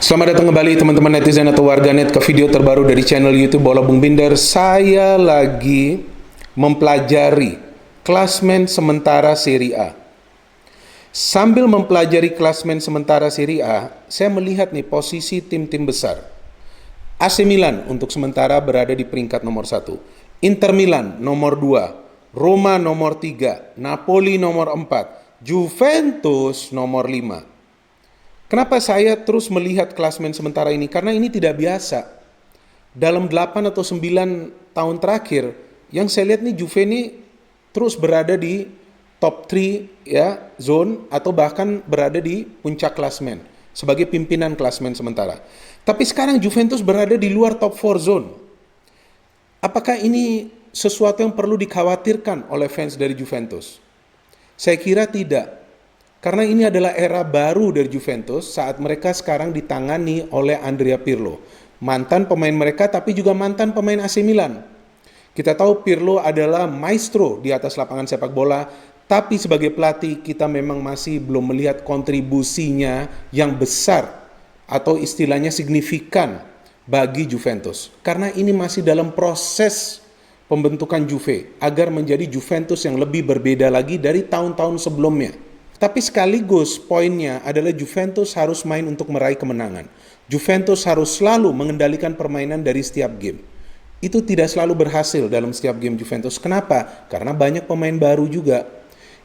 Selamat datang kembali teman-teman netizen atau warganet ke video terbaru dari channel YouTube Bola Bung Binder. Saya lagi mempelajari klasmen sementara Serie A. Sambil mempelajari klasmen sementara Serie A, saya melihat nih posisi tim-tim besar. AC Milan untuk sementara berada di peringkat nomor 1. Inter Milan nomor 2. Roma nomor 3. Napoli nomor 4. Juventus nomor 5. Kenapa saya terus melihat klasmen sementara ini? Karena ini tidak biasa. Dalam 8 atau 9 tahun terakhir, yang saya lihat nih Juve ini terus berada di top 3 ya, zone atau bahkan berada di puncak klasmen sebagai pimpinan klasmen sementara. Tapi sekarang Juventus berada di luar top 4 zone. Apakah ini sesuatu yang perlu dikhawatirkan oleh fans dari Juventus? Saya kira tidak. Karena ini adalah era baru dari Juventus saat mereka sekarang ditangani oleh Andrea Pirlo. Mantan pemain mereka tapi juga mantan pemain AC Milan. Kita tahu Pirlo adalah maestro di atas lapangan sepak bola, tapi sebagai pelatih kita memang masih belum melihat kontribusinya yang besar atau istilahnya signifikan bagi Juventus. Karena ini masih dalam proses pembentukan Juve agar menjadi Juventus yang lebih berbeda lagi dari tahun-tahun sebelumnya. Tapi sekaligus poinnya adalah Juventus harus main untuk meraih kemenangan. Juventus harus selalu mengendalikan permainan dari setiap game. Itu tidak selalu berhasil dalam setiap game Juventus. Kenapa? Karena banyak pemain baru juga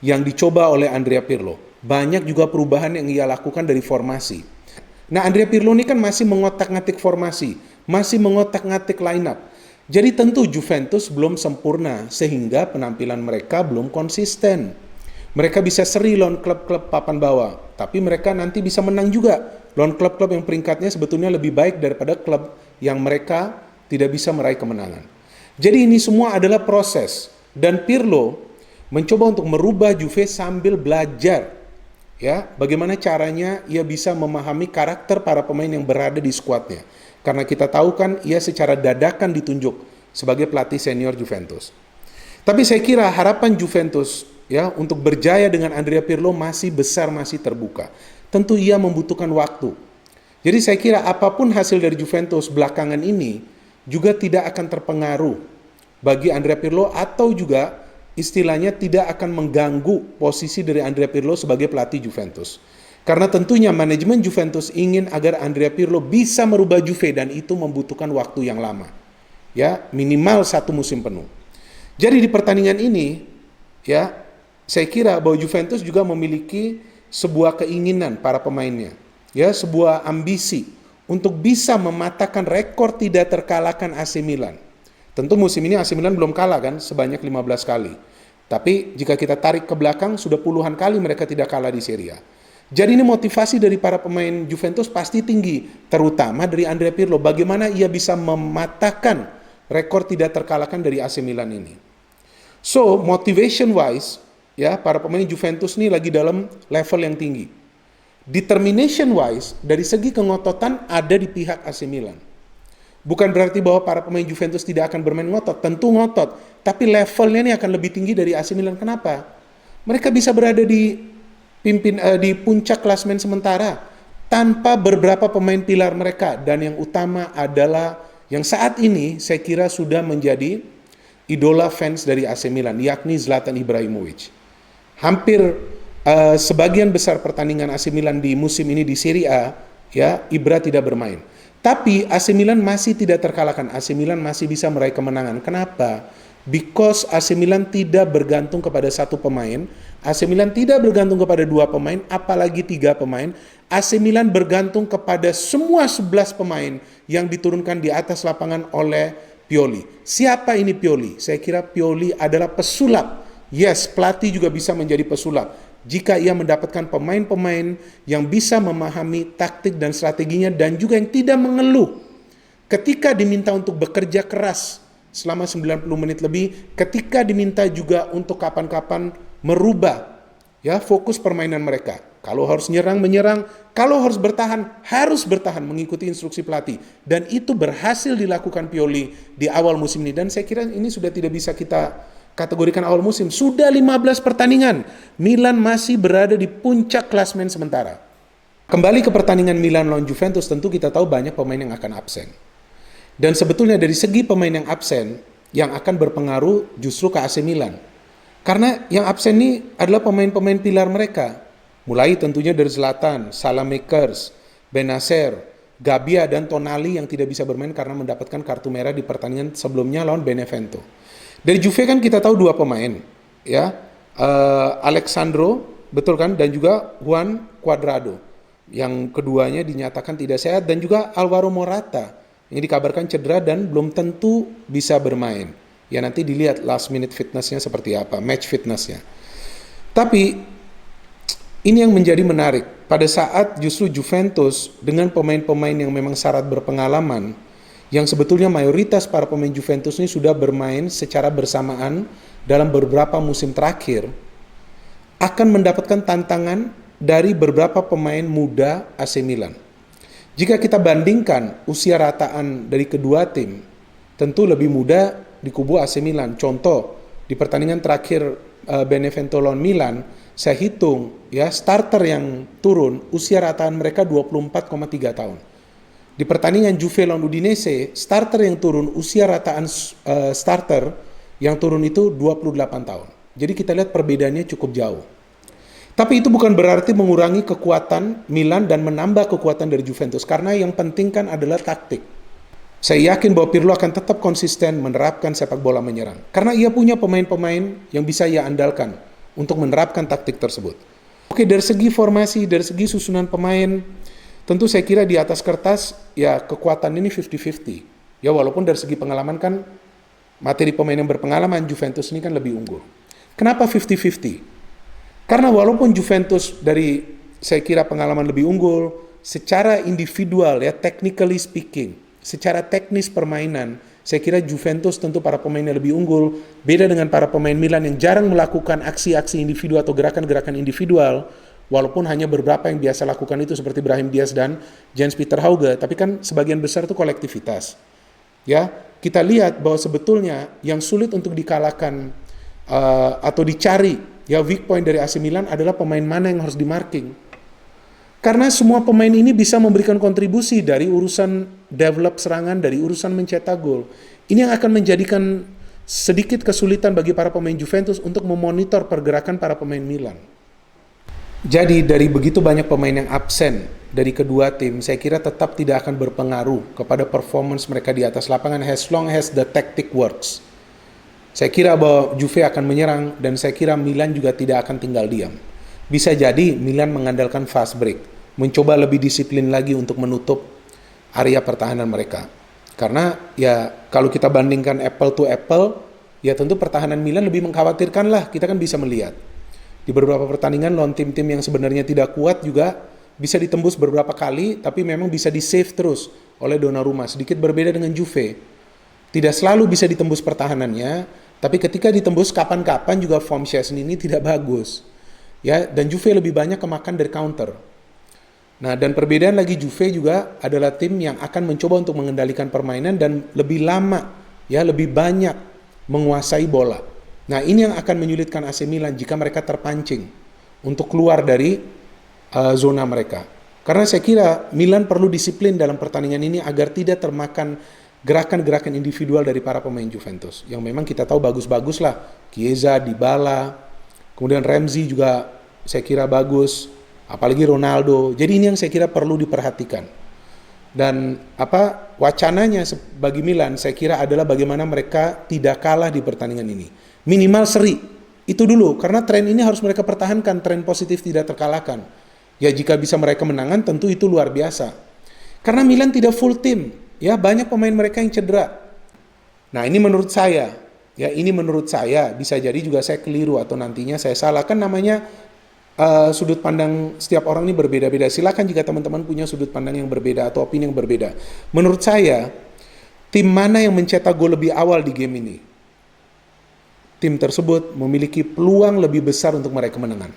yang dicoba oleh Andrea Pirlo. Banyak juga perubahan yang ia lakukan dari formasi. Nah, Andrea Pirlo ini kan masih mengotak-ngatik formasi, masih mengotak-ngatik line up. Jadi tentu Juventus belum sempurna sehingga penampilan mereka belum konsisten. Mereka bisa seri lawan klub-klub papan bawah, tapi mereka nanti bisa menang juga lawan klub-klub yang peringkatnya sebetulnya lebih baik daripada klub yang mereka tidak bisa meraih kemenangan. Jadi ini semua adalah proses, dan Pirlo mencoba untuk merubah Juve sambil belajar ya, bagaimana caranya ia bisa memahami karakter para pemain yang berada di skuadnya. Karena kita tahu kan ia secara dadakan ditunjuk sebagai pelatih senior Juventus. Tapi saya kira harapan Juventus ya untuk berjaya dengan Andrea Pirlo masih besar, masih terbuka. Tentu ia membutuhkan waktu. Jadi saya kira apapun hasil dari Juventus belakangan ini juga tidak akan terpengaruh bagi Andrea Pirlo atau juga istilahnya tidak akan mengganggu posisi dari Andrea Pirlo sebagai pelatih Juventus. Karena tentunya manajemen Juventus ingin agar Andrea Pirlo bisa merubah Juve dan itu membutuhkan waktu yang lama. Ya, minimal 1 musim penuh. Jadi di pertandingan ini ya, saya kira bahwa Juventus juga memiliki sebuah keinginan para pemainnya, ya, sebuah ambisi untuk bisa mematahkan rekor tidak terkalahkan AC Milan. Tentu musim ini AC Milan belum kalah kan sebanyak 15 kali. Tapi jika kita tarik ke belakang sudah puluhan kali mereka tidak kalah di Serie A. Jadi ini motivasi dari para pemain Juventus pasti tinggi, terutama dari Andrea Pirlo. Bagaimana ia bisa mematahkan rekor tidak terkalahkan dari AC Milan ini. So, motivation wise, ya, para pemain Juventus ini lagi dalam level yang tinggi. Determination wise, dari segi kengototan ada di pihak AC Milan. Bukan berarti bahwa para pemain Juventus tidak akan bermain ngotot, tentu ngotot, tapi levelnya ini akan lebih tinggi dari AC Milan. Kenapa? Mereka bisa berada di puncak klasmen sementara tanpa beberapa pemain pilar mereka, dan yang utama adalah yang saat ini saya kira sudah menjadi idola fans dari AC Milan, yakni Zlatan Ibrahimovic. Hampir sebagian besar pertandingan AC Milan di musim ini di Serie A, ya, Ibra tidak bermain. Tapi AC Milan masih tidak terkalahkan. AC Milan masih bisa meraih kemenangan. Kenapa? Because AC Milan tidak bergantung kepada satu pemain. AC Milan tidak bergantung kepada 2 pemain, apalagi 3 pemain. AC Milan bergantung kepada semua 11 pemain yang diturunkan di atas lapangan oleh Pioli. Siapa ini Pioli? Saya kira Pioli adalah pesulap. Yes, pelatih juga bisa menjadi pesulap jika ia mendapatkan pemain-pemain yang bisa memahami taktik dan strateginya dan juga yang tidak mengeluh ketika diminta untuk bekerja keras selama 90 menit lebih, ketika diminta juga untuk kapan-kapan merubah ya fokus permainan mereka. Kalau harus nyerang, menyerang. Kalau harus bertahan mengikuti instruksi pelatih. Dan itu berhasil dilakukan Pioli di awal musim ini. Dan saya kira ini sudah tidak bisa kita kategorikan awal musim. Sudah 15 pertandingan. Milan masih berada di puncak klasmen sementara. Kembali ke pertandingan Milan lawan Juventus, tentu kita tahu banyak pemain yang akan absen. Dan sebetulnya dari segi pemain yang absen, yang akan berpengaruh justru ke AC Milan. Karena yang absen ini adalah pemain-pemain pilar mereka. Mulai tentunya dari Zlatan, Saelemaekers, Benacer, Gabbia, dan Tonali yang tidak bisa bermain karena mendapatkan kartu merah di pertandingan sebelumnya lawan Benevento. Dari Juve kan kita tahu dua pemain, ya, Alexandro, betul kan, dan juga Juan Cuadrado. Yang keduanya dinyatakan tidak sehat, dan juga Alvaro Morata yang dikabarkan cedera dan belum tentu bisa bermain. Ya nanti dilihat last minute fitnessnya seperti apa, match fitnessnya. Tapi ini yang menjadi menarik. Pada saat justru Juventus dengan pemain-pemain yang memang syarat berpengalaman, yang sebetulnya mayoritas para pemain Juventus ini sudah bermain secara bersamaan dalam beberapa musim terakhir, akan mendapatkan tantangan dari beberapa pemain muda AC Milan. Jika kita bandingkan usia rataan dari kedua tim, tentu lebih muda di kubu AC Milan. Contoh, di pertandingan terakhir Benevento lawan Milan, saya hitung ya starter yang turun usia rataan mereka 24,3 tahun. Di pertandingan Juve lawan Udinese, starter yang turun usia rataan starter yang turun itu 28 tahun. Jadi kita lihat perbedaannya cukup jauh. Tapi itu bukan berarti mengurangi kekuatan Milan dan menambah kekuatan dari Juventus, karena yang penting kan adalah taktik. Saya yakin bahwa Pirlo akan tetap konsisten menerapkan sepak bola menyerang, karena ia punya pemain-pemain yang bisa ia andalkan untuk menerapkan taktik tersebut. Oke, dari segi formasi, dari segi susunan pemain, tentu saya kira di atas kertas ya kekuatan ini 50-50. Ya walaupun dari segi pengalaman kan materi pemain yang berpengalaman Juventus ini kan lebih unggul. Kenapa 50-50? Karena walaupun Juventus dari saya kira pengalaman lebih unggul, secara individual ya technically speaking, secara teknis permainan, saya kira Juventus tentu para pemainnya lebih unggul, beda dengan para pemain Milan yang jarang melakukan aksi-aksi individu atau gerakan-gerakan individual, walaupun hanya beberapa yang biasa lakukan itu seperti Brahim Diaz dan Jens Peter Hauge, tapi kan sebagian besar itu kolektivitas. Ya, kita lihat bahwa sebetulnya yang sulit untuk dikalahkan atau dicari ya weak point dari AC Milan adalah pemain mana yang harus di-marking. Karena semua pemain ini bisa memberikan kontribusi dari urusan develop serangan, dari urusan mencetak gol. Ini yang akan menjadikan sedikit kesulitan bagi para pemain Juventus untuk memonitor pergerakan para pemain Milan. Jadi dari begitu banyak pemain yang absen dari kedua tim, saya kira tetap tidak akan berpengaruh kepada performance mereka di atas lapangan as long as the tactic works. Saya kira bahwa Juve akan menyerang dan saya kira Milan juga tidak akan tinggal diam. Bisa jadi Milan mengandalkan fast break, mencoba lebih disiplin lagi untuk menutup area pertahanan mereka. Karena ya kalau kita bandingkan apple to apple, ya tentu pertahanan Milan lebih mengkhawatirkan lah, kita kan bisa melihat. Di beberapa pertandingan lawan tim-tim yang sebenarnya tidak kuat juga bisa ditembus beberapa kali, tapi memang bisa di-save terus oleh Donnarumma. Sedikit berbeda dengan Juve. Tidak selalu bisa ditembus pertahanannya, tapi ketika ditembus kapan-kapan juga form Szczęsny ini tidak bagus. Ya, dan Juve lebih banyak kemakan dari counter. Nah, dan perbedaan lagi Juve juga adalah tim yang akan mencoba untuk mengendalikan permainan dan lebih lama, ya lebih banyak menguasai bola. Nah, ini yang akan menyulitkan AC Milan jika mereka terpancing untuk keluar dari zona mereka. Karena saya kira Milan perlu disiplin dalam pertandingan ini agar tidak termakan gerakan-gerakan individual dari para pemain Juventus yang memang kita tahu bagus-bagus lah, Chiesa, Dybala, kemudian Ramsey juga saya kira bagus, apalagi Ronaldo. Jadi ini yang saya kira perlu diperhatikan. Dan wacananya bagi Milan saya kira adalah bagaimana mereka tidak kalah di pertandingan ini. Minimal seri. Itu dulu, karena tren ini harus mereka pertahankan, tren positif tidak terkalahkan. Ya jika bisa mereka menangan tentu itu luar biasa. Karena Milan tidak full tim. Ya, banyak pemain mereka yang cedera. Nah, ini menurut saya. Ya, ini menurut saya. Bisa jadi juga saya keliru atau nantinya saya salah. Kan namanya sudut pandang setiap orang ini berbeda-beda. Silakan jika teman-teman punya sudut pandang yang berbeda atau opini yang berbeda. Menurut saya, tim mana yang mencetak gol lebih awal di game ini? Tim tersebut memiliki peluang lebih besar untuk meraih kemenangan.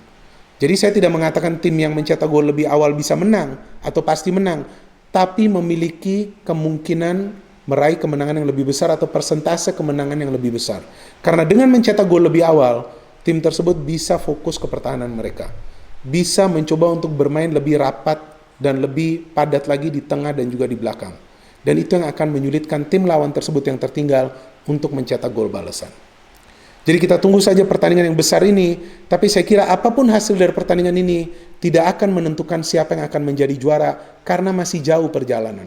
Jadi saya tidak mengatakan tim yang mencetak gol lebih awal bisa menang atau pasti menang, tapi memiliki kemungkinan meraih kemenangan yang lebih besar atau persentase kemenangan yang lebih besar. Karena dengan mencetak gol lebih awal, tim tersebut bisa fokus ke pertahanan mereka. Bisa mencoba untuk bermain lebih rapat dan lebih padat lagi di tengah dan juga di belakang. Dan itu yang akan menyulitkan tim lawan tersebut yang tertinggal untuk mencetak gol balasan. Jadi kita tunggu saja pertandingan yang besar ini, tapi saya kira apapun hasil dari pertandingan ini tidak akan menentukan siapa yang akan menjadi juara karena masih jauh perjalanan.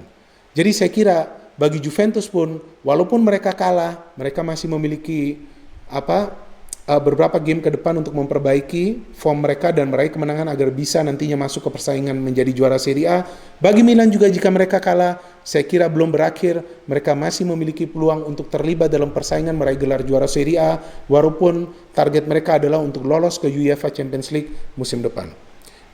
Jadi saya kira bagi Juventus pun, walaupun mereka kalah, mereka masih memiliki beberapa game ke depan untuk memperbaiki form mereka dan meraih kemenangan agar bisa nantinya masuk ke persaingan menjadi juara Serie A. Bagi Milan juga jika mereka kalah, saya kira belum berakhir. Mereka masih memiliki peluang untuk terlibat dalam persaingan meraih gelar juara Serie A, walaupun target mereka adalah untuk lolos ke UEFA Champions League musim depan.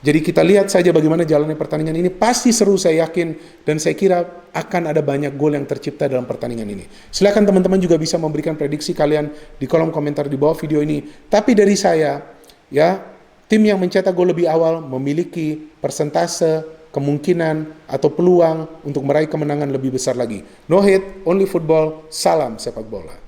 Jadi kita lihat saja bagaimana jalannya pertandingan ini. Pasti seru saya yakin, dan saya kira akan ada banyak gol yang tercipta dalam pertandingan ini. Silakan teman-teman juga bisa memberikan prediksi kalian di kolom komentar di bawah video ini. Tapi dari saya, ya, tim yang mencetak gol lebih awal memiliki persentase, kemungkinan, atau peluang untuk meraih kemenangan lebih besar lagi. No hate, only football, salam sepak bola.